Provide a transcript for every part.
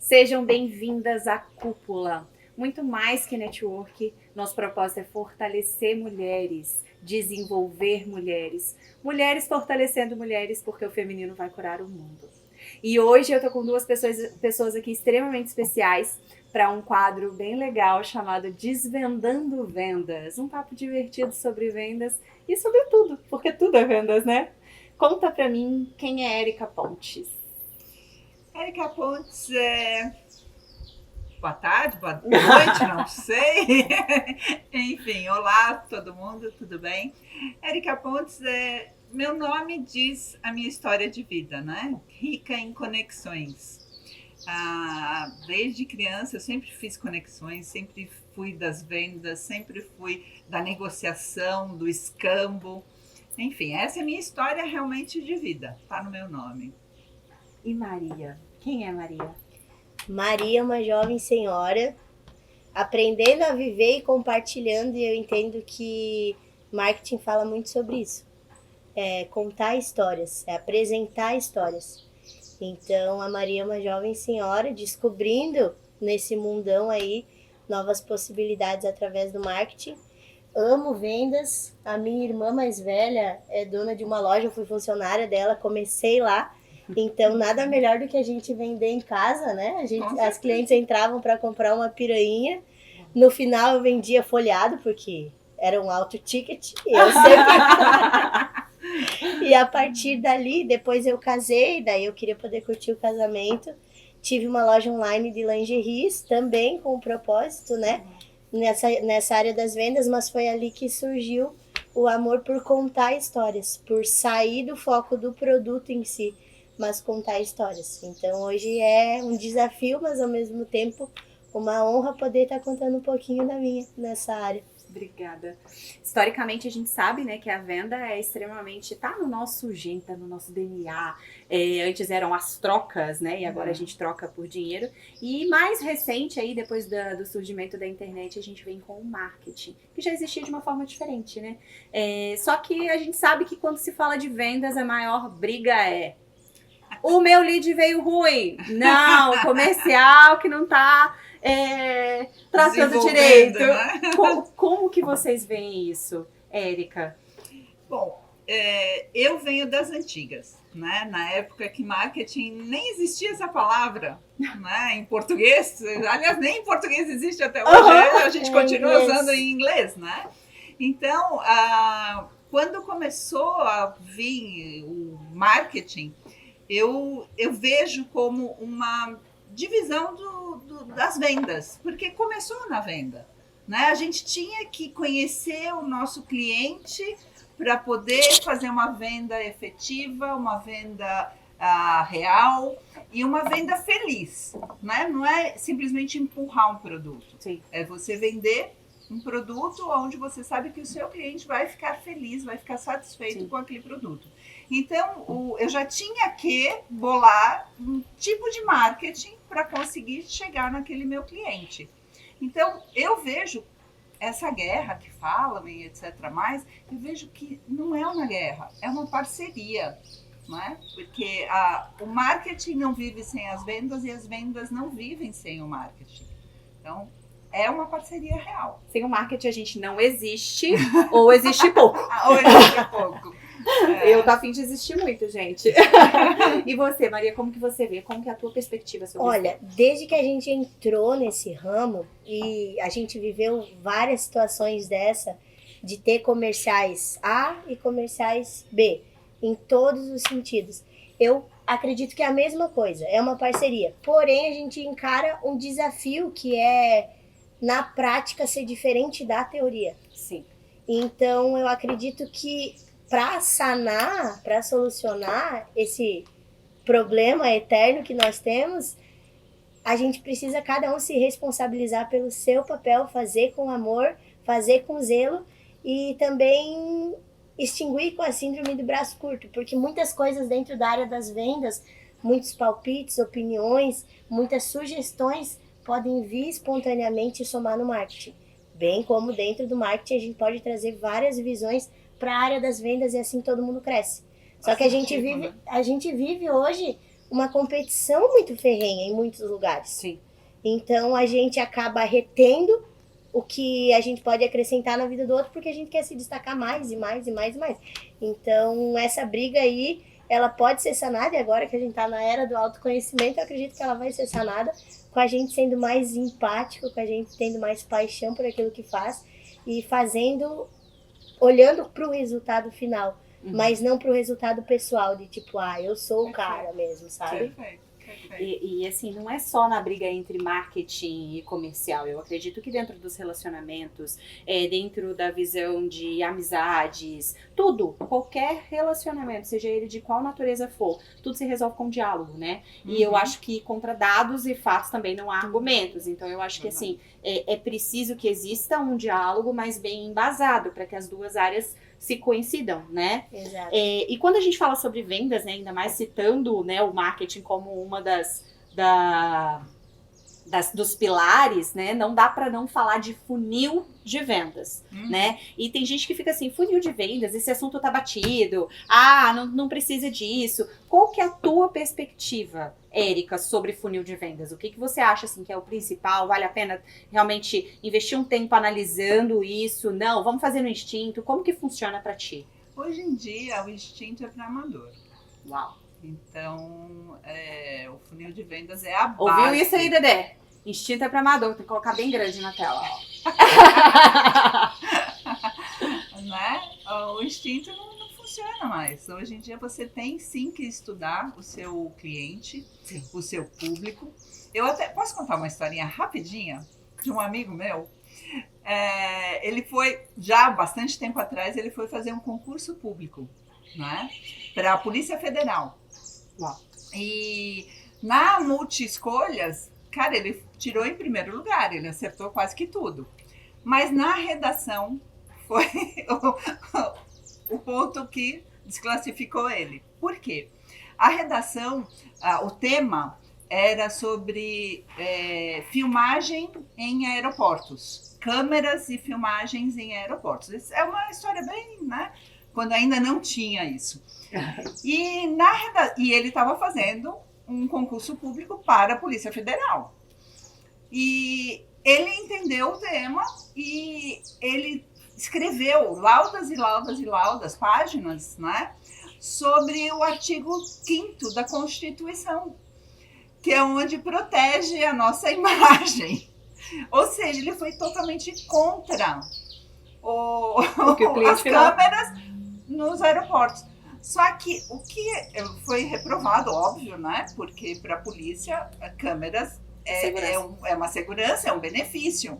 Sejam bem-vindas à Cúpula. Muito mais que network, nosso propósito é fortalecer mulheres, desenvolver mulheres. Mulheres fortalecendo mulheres, porque o feminino vai curar o mundo. E hoje eu tô com duas pessoas aqui extremamente especiais para um quadro bem legal chamado Desvendando Vendas. Um papo divertido sobre vendas e sobre tudo, porque tudo é vendas, né? Conta pra mim quem é Érica Pontes. Érica Pontes Boa tarde, boa noite, não sei. Enfim, olá todo mundo, tudo bem? Érica Pontes meu nome diz a minha história de vida, né? Rica em conexões. Desde criança eu sempre fiz conexões, sempre fui das vendas, sempre fui da negociação, do escambo. Enfim, essa é a minha história realmente de vida, tá no meu nome. E Maria? Quem é Maria? Maria é uma jovem senhora aprendendo a viver e compartilhando, e eu entendo que marketing fala muito sobre isso. É contar histórias, é apresentar histórias. Então a Maria é uma jovem senhora descobrindo nesse mundão aí novas possibilidades através do marketing. Amo vendas. A minha irmã mais velha é dona de uma loja, eu fui funcionária dela, comecei lá. Então, nada melhor do que a gente vender em casa, né? As clientes entravam para comprar uma piranha. No final, eu vendia folhado, porque era um alto ticket. Eu sempre... E a partir dali, depois eu casei, daí eu queria poder curtir o casamento. Tive uma loja online de lingeries, também com o propósito, né? Nessa área das vendas, mas foi ali que surgiu o amor por contar histórias, por sair do foco do produto em si, mas contar histórias. Então hoje é um desafio, mas ao mesmo tempo uma honra poder estar contando um pouquinho da minha nessa área. Obrigada. Historicamente a gente sabe, né, que a venda é extremamente, tá no nosso gene, tá no nosso DNA. Antes eram as trocas, né, e agora a gente troca por dinheiro. E mais recente aí, depois do surgimento da internet, a gente vem com o marketing, que já existia de uma forma diferente, né? Só que a gente sabe que quando se fala de vendas, a maior briga é: o meu lead veio ruim. Não, comercial que não tá tratando direito. Né? Como que vocês veem isso, Érica? Bom, eu venho das antigas, né? Na época que marketing nem existia essa palavra, né? Em português, aliás, nem em português existe até hoje, a gente continua usando em inglês, né? Então, quando começou a vir o marketing, eu vejo como uma divisão das vendas, porque começou na venda, né? A gente tinha que conhecer o nosso cliente para poder fazer uma venda efetiva, uma venda real e uma venda feliz, né? Não é simplesmente empurrar um produto. Sim. É você vender um produto onde você sabe que o seu cliente vai ficar feliz, vai ficar satisfeito Sim. com aquele produto. Então, eu já tinha que bolar um tipo de marketing para conseguir chegar naquele meu cliente. Então, eu vejo essa guerra que falam e etc. Eu vejo que não é uma guerra, é uma parceria. Não é? Porque o marketing não vive sem as vendas e as vendas não vivem sem o marketing. Então, é uma parceria real. Sem o marketing a gente não existe ou existe pouco. Ou existe pouco. Eu tô a fim de existir muito, gente. E você, Maria, como que você vê? Como que é a tua perspectiva sobre isso? Olha, desde que a gente entrou nesse ramo e a gente viveu várias situações dessa, de ter comerciais A e comerciais B, em todos os sentidos. Eu acredito que é a mesma coisa, é uma parceria. Porém, a gente encara um desafio que é, na prática, ser diferente da teoria. Sim. Então, eu acredito que para sanar, para solucionar esse problema eterno que nós temos, a gente precisa cada um se responsabilizar pelo seu papel, fazer com amor, fazer com zelo e também extinguir com a síndrome do braço curto, porque muitas coisas dentro da área das vendas, muitos palpites, opiniões, muitas sugestões podem vir espontaneamente e somar no marketing. Bem como dentro do marketing a gente pode trazer várias visões para a área das vendas e assim todo mundo cresce. Só que a gente vive hoje uma competição muito ferrenha em muitos lugares. Sim. Então a gente acaba retendo o que a gente pode acrescentar na vida do outro porque a gente quer se destacar mais e mais e mais e mais. Então essa briga aí, ela pode ser sanada, e agora que a gente tá na era do autoconhecimento, eu acredito que ela vai ser sanada com a gente sendo mais empático, com a gente tendo mais paixão por aquilo que faz e fazendo, olhando pro resultado final, mas não pro resultado pessoal de tipo, eu sou o cara mesmo, sabe? Perfeito. E assim, não é só na briga entre marketing e comercial. Eu acredito que dentro dos relacionamentos, dentro da visão de amizades, tudo, qualquer relacionamento, seja ele de qual natureza for, tudo se resolve com diálogo, né? E eu acho que contra dados e fatos também não há argumentos. Então eu acho que assim, é preciso que exista um diálogo, mas bem embasado, para que as duas áreas se coincidam, né? Exato. E quando a gente fala sobre vendas, né, ainda mais citando, né, o marketing como uma dos pilares, né, não dá para não falar de funil de vendas, né? E tem gente que fica assim, funil de vendas, esse assunto tá batido, não precisa disso. Qual que é a tua perspectiva, Érica, sobre funil de vendas? O que você acha assim que é o principal? Vale a pena realmente investir um tempo analisando isso? Não, vamos fazer no instinto. Como que funciona para ti? Hoje em dia, o instinto é para amador. Uau. Então, o funil de vendas é a base. Ouviu isso aí, Dedé? Instinto é para amador, tem que colocar bem grande na tela. Né? O instinto não funciona mais. Hoje em dia você tem sim que estudar o seu cliente, o seu público. Eu até posso contar uma historinha rapidinha de um amigo meu. Ele foi, já há bastante tempo atrás, ele foi fazer um concurso público, né, para a Polícia Federal. Uau. E na multi-escolhas, cara, ele tirou em primeiro lugar, ele acertou quase que tudo. Mas na redação foi o ponto que desclassificou ele. Por quê? A redação, o tema era sobre filmagem em aeroportos. Câmeras e filmagens em aeroportos. Isso é uma história bem, né? Quando ainda não tinha isso. E ele estava fazendo um concurso público para a Polícia Federal. E ele entendeu o tema e ele escreveu laudas e laudas e laudas, páginas, né, sobre o artigo 5º da Constituição, que é onde protege a nossa imagem. Ou seja, ele foi totalmente contra as câmeras nos aeroportos. Só que o que foi reprovado, óbvio, né? Porque para a polícia, câmeras é uma segurança, é um benefício.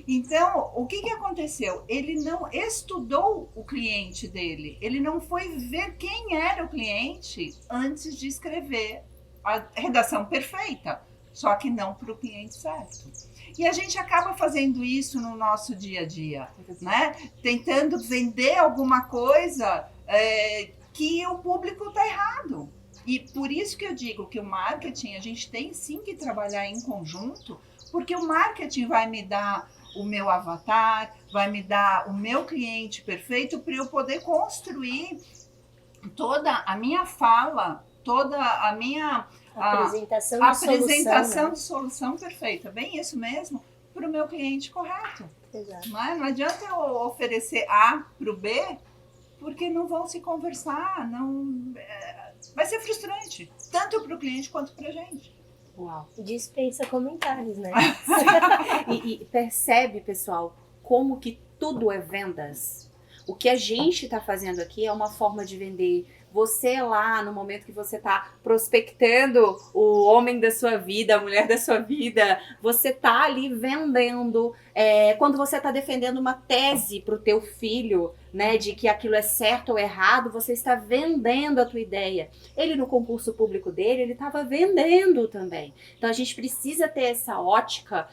Então, o que aconteceu? Ele não estudou o cliente dele, ele não foi ver quem era o cliente antes de escrever a redação perfeita, só que não para o cliente certo. E a gente acaba fazendo isso no nosso dia a dia, né? Tentando vender alguma coisa que o público está errado. E por isso que eu digo que o marketing, a gente tem sim que trabalhar em conjunto, porque o marketing vai me dar o meu avatar, vai me dar o meu cliente perfeito para eu poder construir toda a minha fala, toda a minha apresentação de solução perfeita. Bem isso mesmo, para o meu cliente correto. Exato. Não adianta eu oferecer A para o B, porque não vão se conversar, vai ser frustrante, tanto para o cliente quanto para a gente. Uau. Dispensa comentários, né? e percebe, pessoal, como que tudo é vendas? O que a gente está fazendo aqui é uma forma de vender. Você lá, no momento que você está prospectando o homem da sua vida, a mulher da sua vida, você está ali vendendo. Quando você está defendendo uma tese para o teu filho, né, de que aquilo é certo ou errado, você está vendendo a tua ideia. Ele no concurso público dele, ele estava vendendo também. Então a gente precisa ter essa ótica,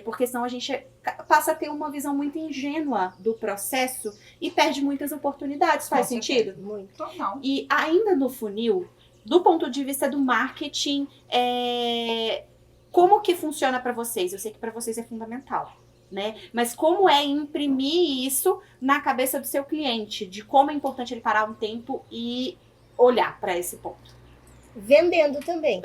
porque senão a gente passa a ter uma visão muito ingênua do processo e perde muitas oportunidades. Faz sentido? Muito. Total. E ainda no funil, do ponto de vista do marketing, como que funciona para vocês? Eu sei que para vocês é fundamental, né? Mas como é imprimir isso na cabeça do seu cliente? De como é importante ele parar um tempo e olhar para esse ponto? vendendo também.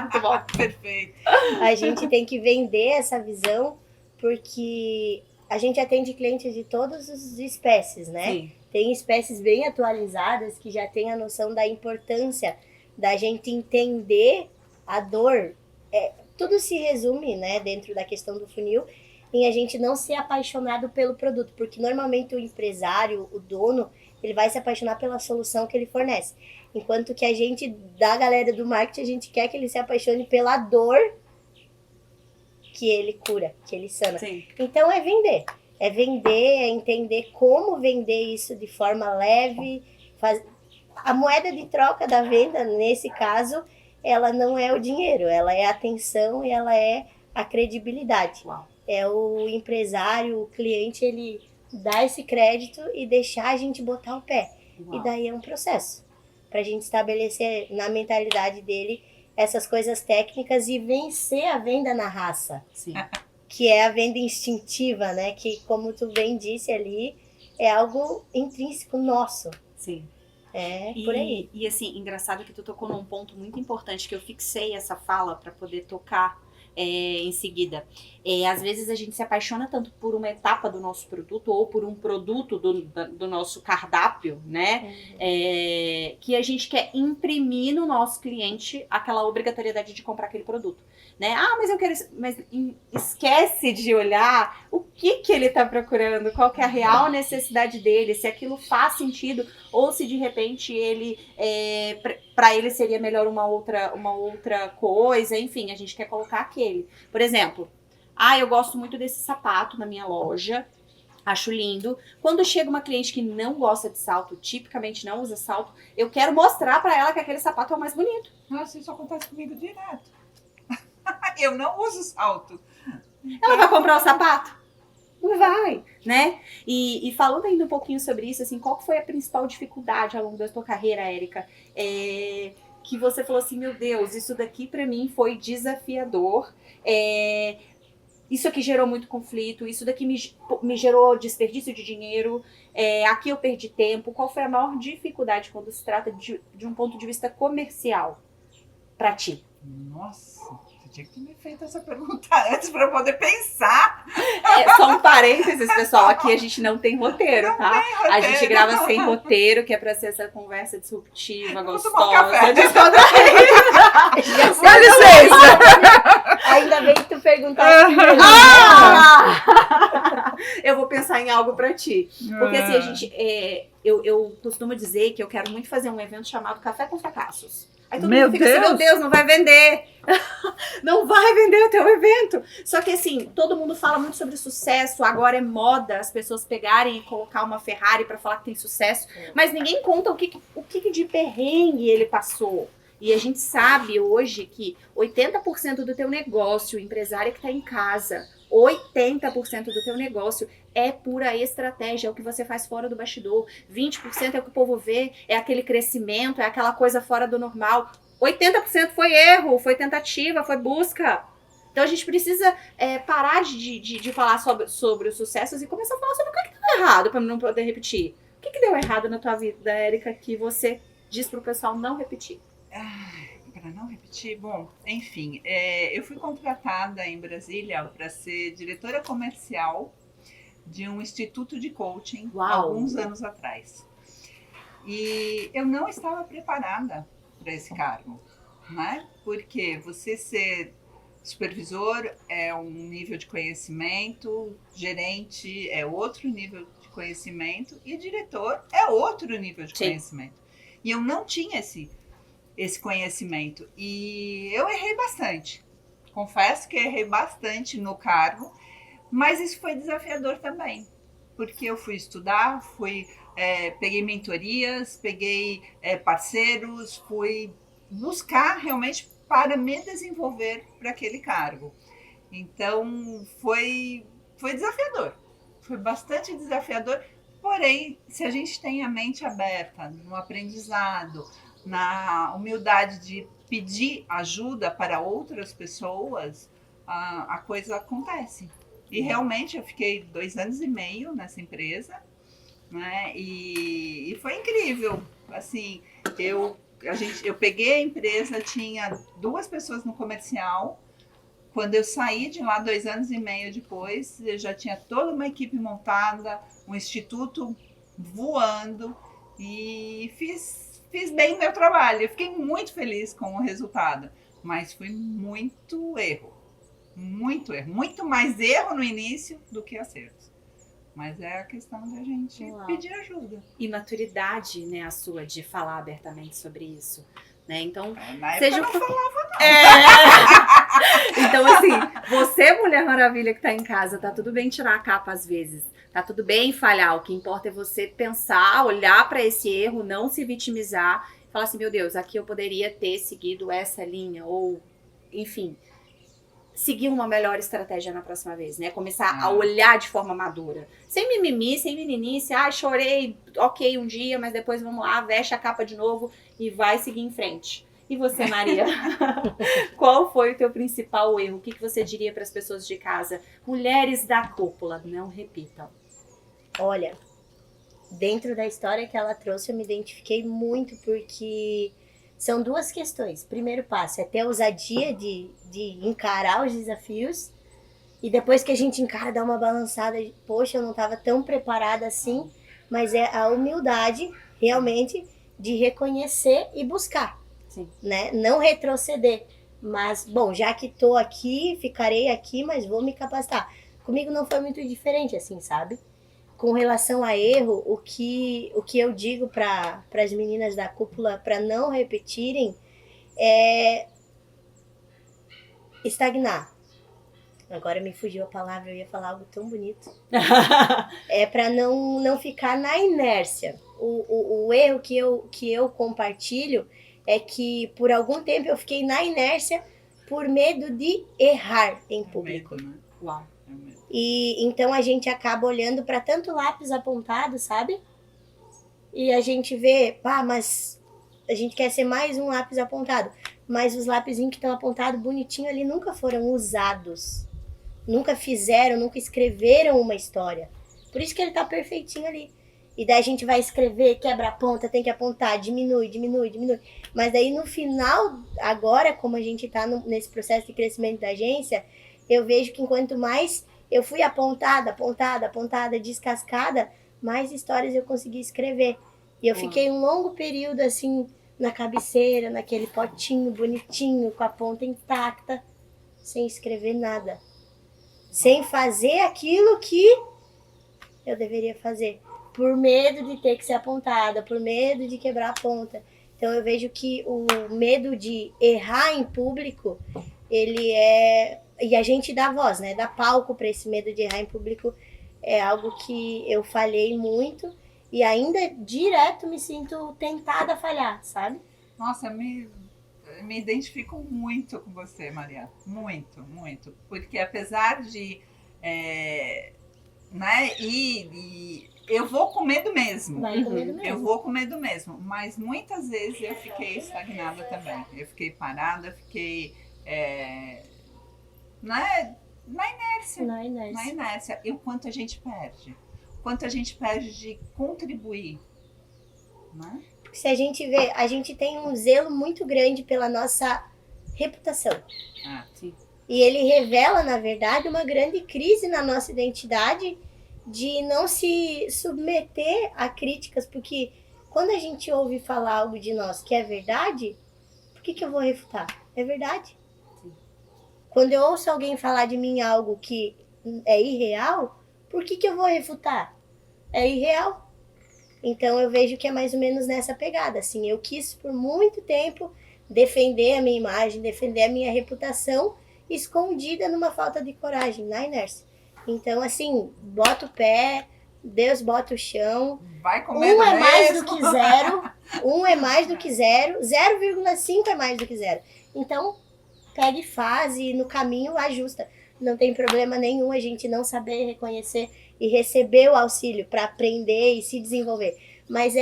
Muito bom. Perfeito. A gente tem que vender essa visão, porque a gente atende clientes de todas as espécies, né? Sim. Tem espécies bem atualizadas que já têm a noção da importância da gente entender a dor. Tudo se resume, né, dentro da questão do funil, em a gente não ser apaixonado pelo produto, porque normalmente o empresário, o dono, ele vai se apaixonar pela solução que ele fornece. Enquanto que a gente, da galera do marketing, a gente quer que ele se apaixone pela dor que ele cura, que ele sana. Sim. Então é vender, é entender como vender isso de forma leve. A moeda de troca da venda, nesse caso, ela não é o dinheiro, ela é a atenção e ela é a credibilidade. Uau. É o empresário, o cliente, ele dá esse crédito e deixar a gente botar o pé. Uau. E daí é um processo para a gente estabelecer na mentalidade dele essas coisas técnicas e vencer a venda na raça. Sim. Que é a venda instintiva, né? Que, como tu bem disse ali, é algo intrínseco nosso. Sim. É por aí. E assim, engraçado que tu tocou num ponto muito importante, que eu fixei essa fala para poder tocar em seguida. Às vezes a gente se apaixona tanto por uma etapa do nosso produto ou por um produto do nosso cardápio, né? Que a gente quer imprimir no nosso cliente aquela obrigatoriedade de comprar aquele produto, né? Ah, mas eu quero... Mas esquece de olhar o que ele tá procurando, qual que é a real necessidade dele, se aquilo faz sentido ou se de repente ele... para ele seria melhor uma outra coisa, enfim, a gente quer colocar aquele. Por exemplo, eu gosto muito desse sapato na minha loja, acho lindo. Quando chega uma cliente que não gosta de salto, tipicamente não usa salto, eu quero mostrar para ela que aquele sapato é o mais bonito. Nossa, isso acontece comigo direto. Eu não uso salto. Ela vai comprar o sapato? Não vai, né? E falando ainda um pouquinho sobre isso, assim, qual foi a principal dificuldade ao longo da tua carreira, Érica? Que você falou assim, meu Deus, isso daqui pra mim foi desafiador. Isso aqui gerou muito conflito, isso daqui me gerou desperdício de dinheiro, aqui eu perdi tempo. Qual foi a maior dificuldade quando se trata de um ponto de vista comercial pra ti? Nossa, você tinha que ter me feito essa pergunta antes para eu poder pensar. Só um parênteses, pessoal, aqui a gente não tem roteiro, Não tá? tem roteiro. A gente grava sem roteiro, que é pra ser essa conversa disruptiva, Vou tomar um gostosa, café. descontraída. Já sei. Dá licença. Ainda bem que tu perguntaste primeiro. Eu vou pensar em algo pra ti. Porque assim, a gente... eu costumo dizer que eu quero muito fazer um evento chamado Café com Fracassos. Aí todo Meu mundo fica assim, meu Deus, não vai vender. Não vai vender o teu evento. Só que assim, todo mundo fala muito sobre sucesso. Agora é moda as pessoas pegarem e colocar uma Ferrari pra falar que tem sucesso. Mas ninguém conta o que de perrengue ele passou. E a gente sabe hoje que 80% do teu negócio, o empresário que está em casa, 80% do teu negócio é pura estratégia, é o que você faz fora do bastidor. 20% é o que o povo vê, é aquele crescimento, é aquela coisa fora do normal. 80% foi erro, foi tentativa, foi busca. Então a gente precisa parar de falar sobre os sucessos e começar a falar sobre o que deu errado, para não poder repetir. O que deu errado na tua vida, Érica, que você diz pro pessoal não repetir? Para não repetir, bom, enfim, eu fui contratada em Brasília para ser diretora comercial de um instituto de coaching. Uau. Alguns anos atrás. E eu não estava preparada para esse cargo, né? Porque você ser supervisor é um nível de conhecimento, gerente é outro nível de conhecimento e diretor é outro nível de conhecimento. E eu não tinha esse conhecimento. E eu errei bastante. Confesso que errei bastante no cargo, mas isso foi desafiador também. Porque eu fui estudar, peguei mentorias, peguei parceiros, fui buscar realmente para me desenvolver para aquele cargo. Então, foi desafiador. Foi bastante desafiador. Porém, se a gente tem a mente aberta no aprendizado, na humildade de pedir ajuda para outras pessoas, a coisa acontece. E realmente eu fiquei 2 anos e meio nessa empresa, né? E foi incrível. Assim, eu eu peguei a empresa, tinha 2 pessoas no comercial. Quando eu saí de lá 2 anos e meio depois, eu já tinha toda uma equipe montada, um instituto voando e fiz bem o meu trabalho. Eu fiquei muito feliz com o resultado, mas foi muito erro, muito mais erro no início do que acerto. Mas é a questão da gente pedir ajuda. E maturidade, né, a sua, de falar abertamente sobre isso. Né? Então, na época eu não falava, não. Então, assim, você, Mulher Maravilha, que tá em casa, tá tudo bem tirar a capa às vezes. Tá tudo bem falhar. O que importa é você pensar, olhar para esse erro, não se vitimizar. Falar assim, meu Deus, aqui eu poderia ter seguido essa linha. Ou, enfim, seguir uma melhor estratégia na próxima vez, né? Começar a olhar de forma madura. Sem mimimi, sem meninice. Chorei, ok, um dia, mas depois vamos lá, veste a capa de novo e vai seguir em frente. E você, Maria? Qual foi o teu principal erro? O que você diria para as pessoas de casa? Mulheres da cúpula, não repitam. Olha, dentro da história que ela trouxe, eu me identifiquei muito, porque são 2 questões. Primeiro passo é ter a ousadia de encarar os desafios. E depois que a gente encara, dá uma balançada. Poxa, eu não estava tão preparada assim. Mas é a humildade, realmente, de reconhecer e buscar. Sim. Né? Não retroceder. Mas, bom, já que estou aqui, ficarei aqui, mas vou me capacitar. Comigo não foi muito diferente, assim, sabe? Com relação a erro, o que eu digo para as meninas da cúpula, para não repetirem, é estagnar. Agora me fugiu a palavra, eu ia falar algo tão bonito. É para não ficar na inércia. O erro que eu compartilho é que por algum tempo eu fiquei na inércia por medo de errar em público. Medo, né? Uau. E então a gente acaba olhando para tanto lápis apontado, sabe? E a gente vê, mas a gente quer ser mais um lápis apontado. Mas os lápisinhos que estão apontados bonitinho ali nunca foram usados. Nunca escreveram uma história. Por isso que ele tá perfeitinho ali. E daí a gente vai escrever, quebra a ponta, tem que apontar, diminui. Mas daí no final, agora, como a gente tá nesse processo de crescimento da agência, eu vejo que enquanto mais eu fui apontada, descascada, mais histórias eu consegui escrever. E eu fiquei um longo período assim, na cabeceira, naquele potinho bonitinho, com a ponta intacta, sem escrever nada. Sem fazer aquilo que eu deveria fazer. Por medo de ter que ser apontada, por medo de quebrar a ponta. Então eu vejo que o medo de errar em público, ele é... E a gente dá voz, né? Dá palco para esse medo de errar em público. É algo que eu falhei muito. E ainda direto me sinto tentada a falhar, sabe? Nossa, me identifico muito com você, Maria. Muito. Porque apesar de... né? E eu vou com medo mesmo. Vai com medo mesmo. Eu vou com medo mesmo. Mas muitas vezes eu fiquei estagnada também. Eu fiquei parada, fiquei... Na inércia. E o quanto a gente perde. O quanto a gente perde de contribuir. Né? Porque se a gente vê, a gente tem um zelo muito grande pela nossa reputação. Sim. E ele revela, na verdade, uma grande crise na nossa identidade de não se submeter a críticas. Porque quando a gente ouve falar algo de nós que é verdade, por que eu vou refutar? É verdade. Quando eu ouço alguém falar de mim algo que é irreal, por que eu vou refutar? É irreal. Então eu vejo que é mais ou menos nessa pegada. Assim, eu quis por muito tempo defender a minha imagem, defender a minha reputação, escondida numa falta de coragem, na inércia. Então, assim, bota o pé, Deus bota o chão. Vai com medo é mesmo. mais do que zero. 1 é mais do que zero. 0,5 é mais do que zero. Então, pega e faz e no caminho ajusta. Não tem problema nenhum a gente não saber reconhecer e receber o auxílio para aprender e se desenvolver. Mas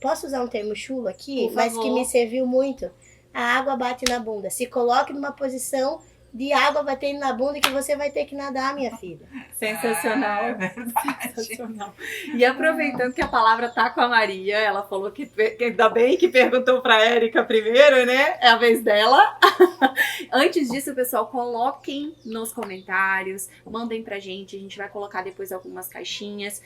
posso usar um termo chulo aqui? Por Mas favor. que me serviu muito. A água bate na bunda. Se coloque numa posição de água batendo na bunda que você vai ter que nadar, minha filha. Sensacional. É verdade. Sensacional. E aproveitando que a palavra tá com a Maria, ela falou que ainda bem que perguntou pra Érica primeiro, né? É a vez dela. Antes disso, pessoal, coloquem nos comentários, mandem pra gente, a gente vai colocar depois algumas caixinhas,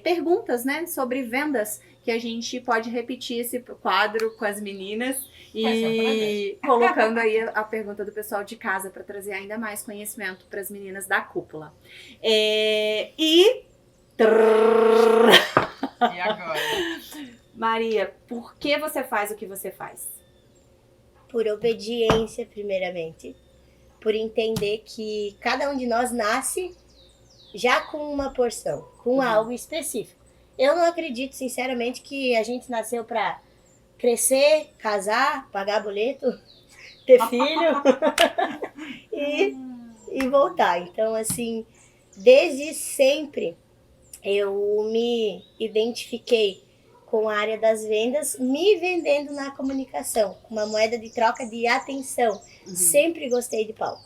perguntas, né, sobre vendas, que a gente pode repetir esse quadro com as meninas e colocando aí a pergunta do pessoal de casa para trazer ainda mais conhecimento para as meninas da cúpula. E agora? Maria, por que você faz o que você faz? Por obediência, primeiramente. Por entender que cada um de nós nasce já com uma porção, com algo específico. Eu não acredito, sinceramente, que a gente nasceu para crescer, casar, pagar boleto, ter filho e voltar. Então, assim, desde sempre eu me identifiquei com a área das vendas, me vendendo na comunicação, com uma moeda de troca de atenção. Sempre gostei de palco.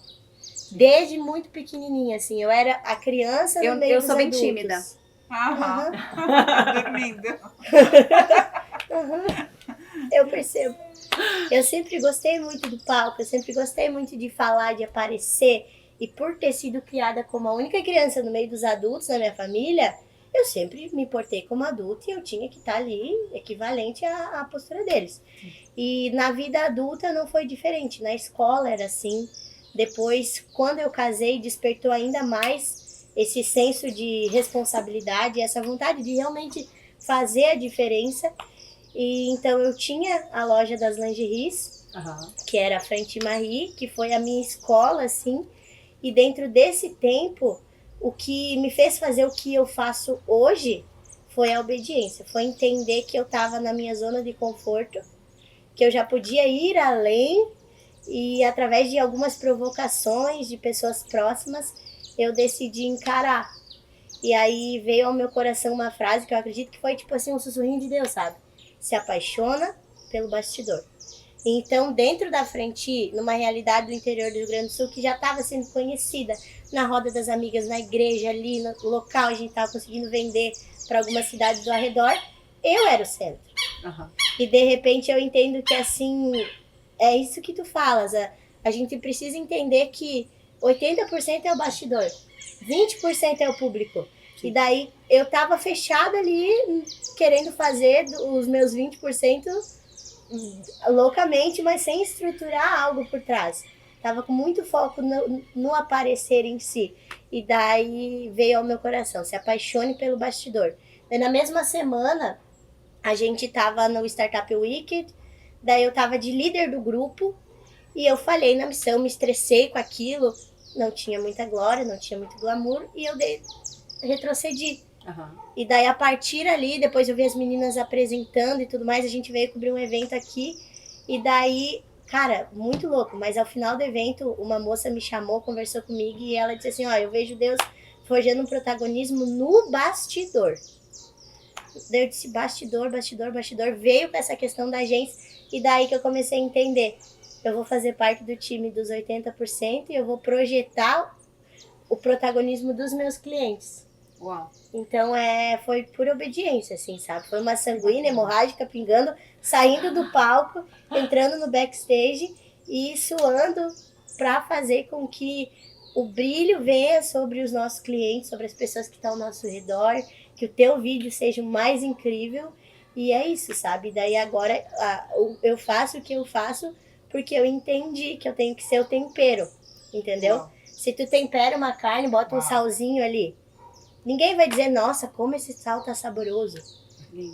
Desde muito pequenininha, assim, eu era a criança no meio dos adultos. Eu sou bem tímida. Dormindo. Eu percebo. Eu sempre gostei muito do palco, eu sempre gostei muito de falar, de aparecer. E por ter sido criada como a única criança no meio dos adultos na minha família, eu sempre me portei como adulta e eu tinha que estar ali equivalente à postura deles. E na vida adulta não foi diferente, na escola era assim. Depois, quando eu casei, despertou ainda mais esse senso de responsabilidade, essa vontade de realmente fazer a diferença. E então eu tinha a loja das lingeries, que era a Frente Marie, que foi a minha escola, assim. E dentro desse tempo, o que me fez fazer o que eu faço hoje foi a obediência. Foi entender que eu estava na minha zona de conforto, que eu já podia ir além. E através de algumas provocações de pessoas próximas, eu decidi encarar. E aí veio ao meu coração uma frase que eu acredito que foi tipo assim, um sussurrinho de Deus, sabe? Se apaixona pelo bastidor. Então, dentro da Frente, numa realidade do interior do Rio Grande do Sul, que já estava sendo conhecida na roda das amigas, na igreja, ali no local, a gente estava conseguindo vender para algumas cidades do arredor, eu era o centro. E de repente eu entendo que assim, é isso que tu falas, a gente precisa entender que 80% é o bastidor, 20% é o público. Sim. E daí eu tava fechada ali, querendo fazer os meus 20% loucamente, mas sem estruturar algo por trás. Tava com muito foco no aparecer em si. E daí veio ao meu coração, se apaixone pelo bastidor. E na mesma semana, a gente tava no Startup Weekend, daí eu tava de líder do grupo, e eu falhei na missão, me estressei com aquilo, não tinha muita glória, não tinha muito glamour, e eu retrocedi. E daí a partir ali, depois eu vi as meninas apresentando e tudo mais, a gente veio cobrir um evento aqui, e daí, cara, muito louco, mas ao final do evento, uma moça me chamou, conversou comigo, e ela disse assim, ó, eu vejo Deus forjando um protagonismo no bastidor. Daí eu disse, bastidor, veio com essa questão da agência, e daí que eu comecei a entender, eu vou fazer parte do time dos 80% e eu vou projetar o protagonismo dos meus clientes. Uau. Então foi por obediência, assim, sabe? Foi uma sanguínea, hemorrágica, pingando, saindo do palco, entrando no backstage e suando para fazer com que o brilho venha sobre os nossos clientes, sobre as pessoas que estão ao nosso redor, que o teu vídeo seja o mais incrível. E é isso, sabe? Daí agora eu faço o que eu faço porque eu entendi que eu tenho que ser o tempero, entendeu? Uau. Se tu tempera uma carne, bota um salzinho ali. Ninguém vai dizer, nossa, como esse sal tá saboroso.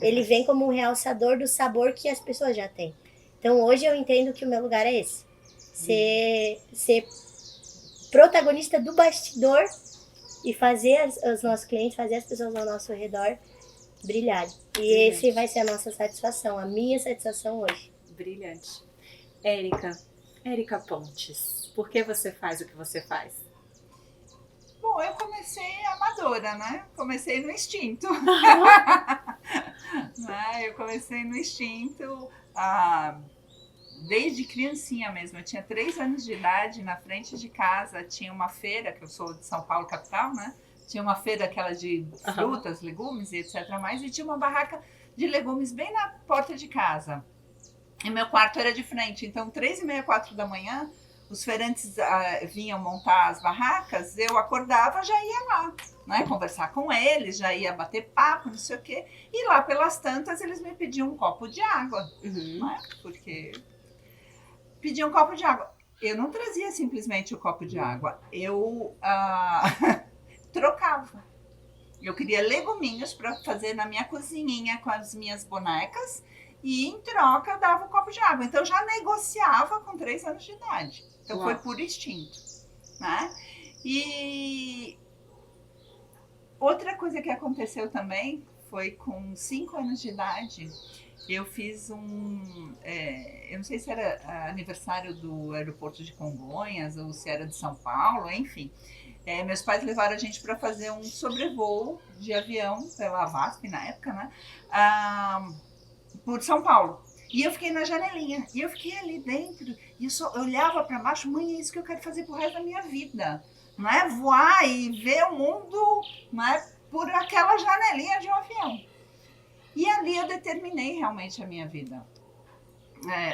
Ele vem como um realçador do sabor que as pessoas já têm. Então hoje eu entendo que o meu lugar é esse. Ser protagonista do bastidor e fazer os nossos clientes, fazer as pessoas ao nosso redor brilharem. E esse vai ser a nossa satisfação, a minha satisfação hoje. Brilhante. Érica Pontes, por que você faz o que você faz? Bom, eu comecei amadora, né? Comecei no instinto. Eu comecei no instinto. desde criancinha mesmo. Eu tinha 3 anos de idade, na frente de casa tinha uma feira, que eu sou de São Paulo, capital, né? Tinha uma feira aquela de frutas, legumes e etc. E tinha uma barraca de legumes bem na porta de casa. E meu quarto era de frente, então 3h30, 4 da manhã, os feirantes vinham montar as barracas, eu acordava, já ia lá, né, conversar com eles, já ia bater papo, não sei o quê. E lá pelas tantas eles me pediam um copo de água, né, porque pediam um copo de água. Eu não trazia simplesmente o copo de água, eu trocava. Eu queria leguminhos para fazer na minha cozinhinha com as minhas bonecas e em troca eu dava um copo de água. Então eu já negociava com 3 anos de idade. Então foi por instinto, né? E outra coisa que aconteceu também foi com 5 anos de idade. Eu fiz eu não sei se era aniversário do aeroporto de Congonhas ou se era de São Paulo, enfim. Meus pais levaram a gente para fazer um sobrevoo de avião pela VASP na época, né? Por São Paulo. E eu fiquei na janelinha. E eu fiquei ali dentro. E eu olhava para baixo. Mãe, é isso que eu quero fazer pro resto da minha vida. Não é voar e ver o mundo, não é, por aquela janelinha de um avião. E ali eu determinei realmente a minha vida.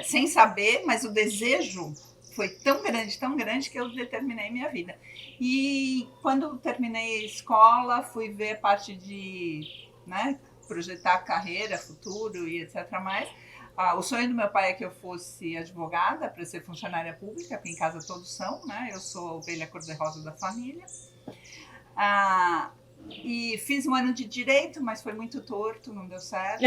Sem saber, mas o desejo foi tão grande que eu determinei minha vida. E quando terminei a escola, fui ver a parte de, né, projetar carreira, futuro e etc. O sonho do meu pai é que eu fosse advogada para ser funcionária pública, porque em casa todos são, né? Eu sou a ovelha cor-de-rosa da família. E fiz um ano de direito, mas foi muito torto, não deu certo.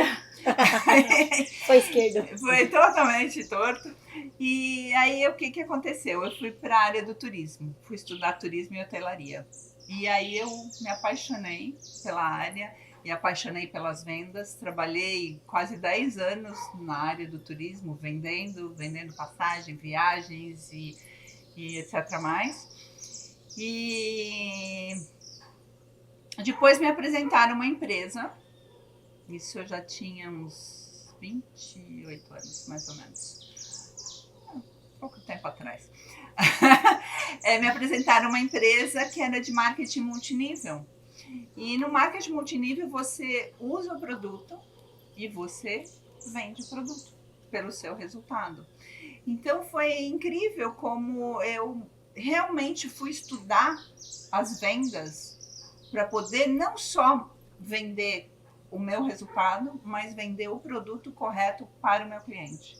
Foi esquerdo. Foi totalmente torto. E aí o que aconteceu? Eu fui para a área do turismo, fui estudar turismo e hotelaria. E aí eu me apaixonei pela área e apaixonei pelas vendas. Trabalhei quase 10 anos na área do turismo, vendendo passagem, viagens e etc. E depois me apresentaram uma empresa, isso eu já tinha uns 28 anos, mais ou menos, pouco tempo atrás. Me apresentaram uma empresa que era de marketing multinível. E no marketing multinível você usa o produto e você vende o produto pelo seu resultado. Então foi incrível como eu realmente fui estudar as vendas para poder não só vender o meu resultado, mas vender o produto correto para o meu cliente.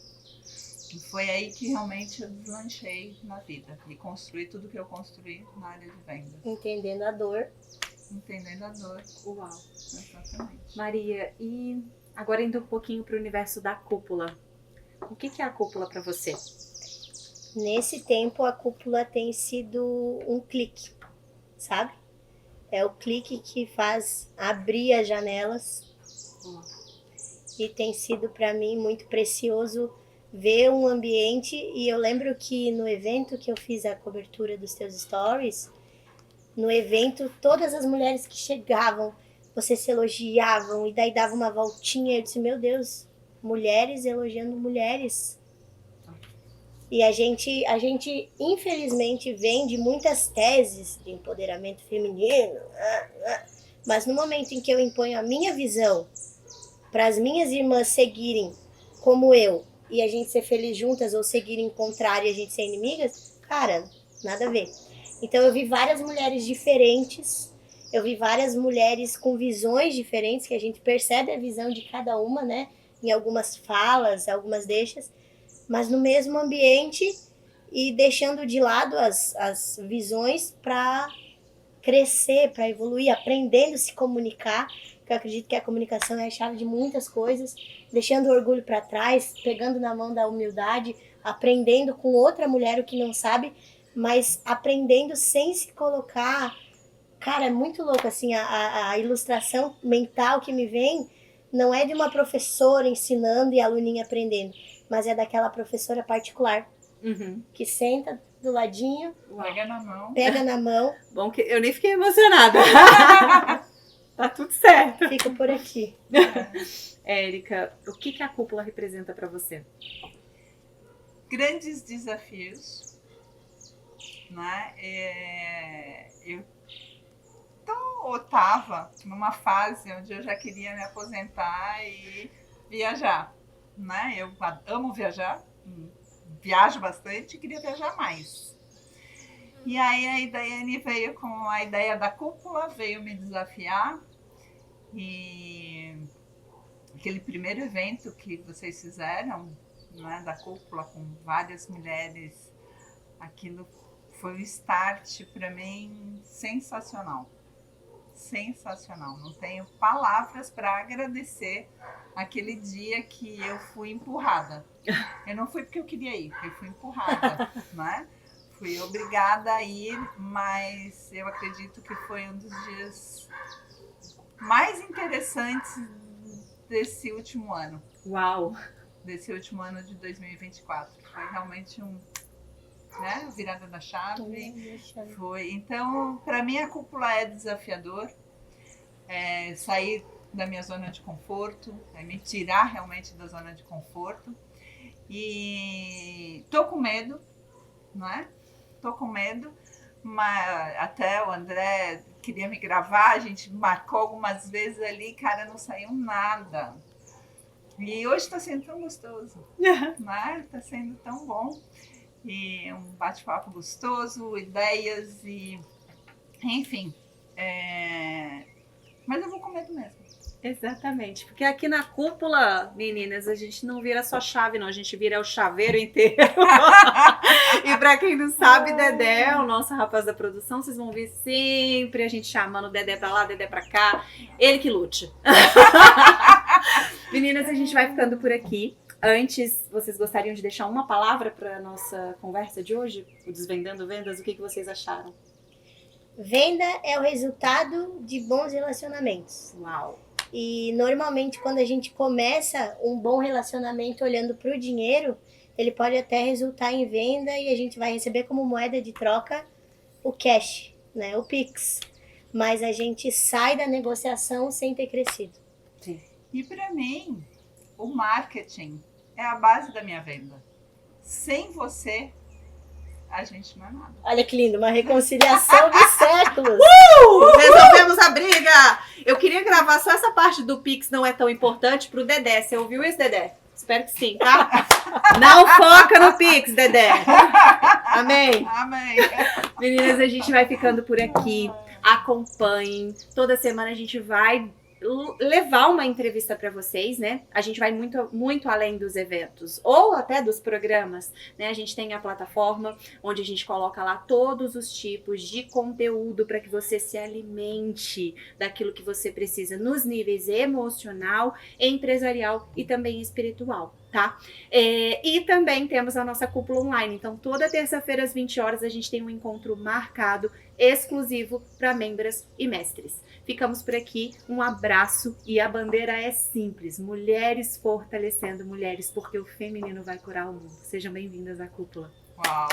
E foi aí que realmente eu deslanchei na vida e construí tudo que eu construí na área de vendas. Entendendo a dor. Entendendo a dor. Uau. Exatamente. Maria, e agora indo um pouquinho para o universo da cúpula. O que é a cúpula para você? Nesse tempo, a cúpula tem sido um clique, sabe? É o clique que faz abrir as janelas. E tem sido para mim muito precioso ver um ambiente. E eu lembro que no evento que eu fiz a cobertura dos teus stories, no evento, todas as mulheres que chegavam, vocês se elogiavam e daí dava uma voltinha. Eu disse, meu Deus, mulheres elogiando mulheres. E a gente infelizmente vem de muitas teses de empoderamento feminino, mas no momento em que eu imponho a minha visão para as minhas irmãs seguirem como eu e a gente ser feliz juntas ou seguirem contrário e a gente ser inimigas, cara, nada a ver. Então eu vi várias mulheres diferentes, eu vi várias mulheres com visões diferentes, que a gente percebe a visão de cada uma, né? Em algumas falas, algumas deixas, mas no mesmo ambiente e deixando de lado as visões para crescer, para evoluir, aprendendo a se comunicar, porque eu acredito que a comunicação é a chave de muitas coisas, deixando o orgulho para trás, pegando na mão da humildade, aprendendo com outra mulher o que não sabe, mas aprendendo sem se colocar. Cara, é muito louco, assim, a ilustração mental que me vem não é de uma professora ensinando e a aluninha aprendendo, mas é daquela professora particular, que senta do ladinho, pega na mão. Bom que eu nem fiquei emocionada. Tá tudo certo. Fico por aqui. Érica, o que a cúpula representa para você? grandes desafios, né? Eu estava numa fase onde eu já queria me aposentar e viajar, né? Eu amo viajar, viajo bastante e queria viajar mais. E aí a Daiane veio com a ideia da cúpula, veio me desafiar, e aquele primeiro evento que vocês fizeram, né, da cúpula com várias mulheres, aquilo foi um start para mim sensacional. Sensacional. Não tenho palavras para agradecer aquele dia que eu fui empurrada. Eu não fui porque eu queria ir, eu fui empurrada, né? Fui obrigada a ir, mas eu acredito que foi um dos dias mais interessantes desse último ano. Uau! Desse último ano de 2024. Foi realmente né, virada da chave. Foi. Então, para mim, a cúpula é desafiador. Sair da minha zona de conforto, me tirar realmente da zona de conforto. E tô com medo, não é? Tô com medo, mas até o André queria me gravar, a gente marcou algumas vezes ali, cara, não saiu nada. E hoje está sendo tão gostoso, né? Tá sendo tão bom. E um bate-papo gostoso, ideias e... Enfim. Mas eu vou com medo mesmo. Exatamente, porque aqui na cúpula, meninas, a gente não vira só chave, não, a gente vira o chaveiro inteiro. E pra quem não sabe, Dedé é o nosso rapaz da produção, vocês vão ver sempre a gente chamando o Dedé pra lá, Dedé pra cá, ele que lute. Meninas, a gente vai ficando por aqui. Antes, vocês gostariam de deixar uma palavra para nossa conversa de hoje? O Desvendando Vendas, o que vocês acharam? Venda é o resultado de bons relacionamentos. Uau! E normalmente quando a gente começa um bom relacionamento olhando para o dinheiro, ele pode até resultar em venda e a gente vai receber como moeda de troca o cash, né? O Pix. Mas a gente sai da negociação sem ter crescido. Sim. E para mim, o marketing é a base da minha venda. Sem você, a gente não é nada. Olha que lindo, uma reconciliação de séculos. Resolvemos a briga! Eu queria gravar só essa parte do Pix não é tão importante pro Dedé. Você ouviu isso, Dedé? Espero que sim, tá? Não foca no Pix, Dedé. Amém? Amém. Meninas, a gente vai ficando por aqui. Acompanhem. Toda semana a gente vai levar uma entrevista para vocês, né? A gente vai muito além dos eventos ou até dos programas, né? A gente tem a plataforma onde a gente coloca lá todos os tipos de conteúdo para que você se alimente daquilo que você precisa nos níveis emocional, empresarial e também espiritual, tá? E também temos a nossa cúpula online. Então, toda terça-feira às 20 horas a gente tem um encontro marcado exclusivo para membros e mestres. Ficamos por aqui, um abraço e a bandeira é simples, mulheres fortalecendo mulheres, porque o feminino vai curar o mundo. Sejam bem-vindas à cúpula. Uau!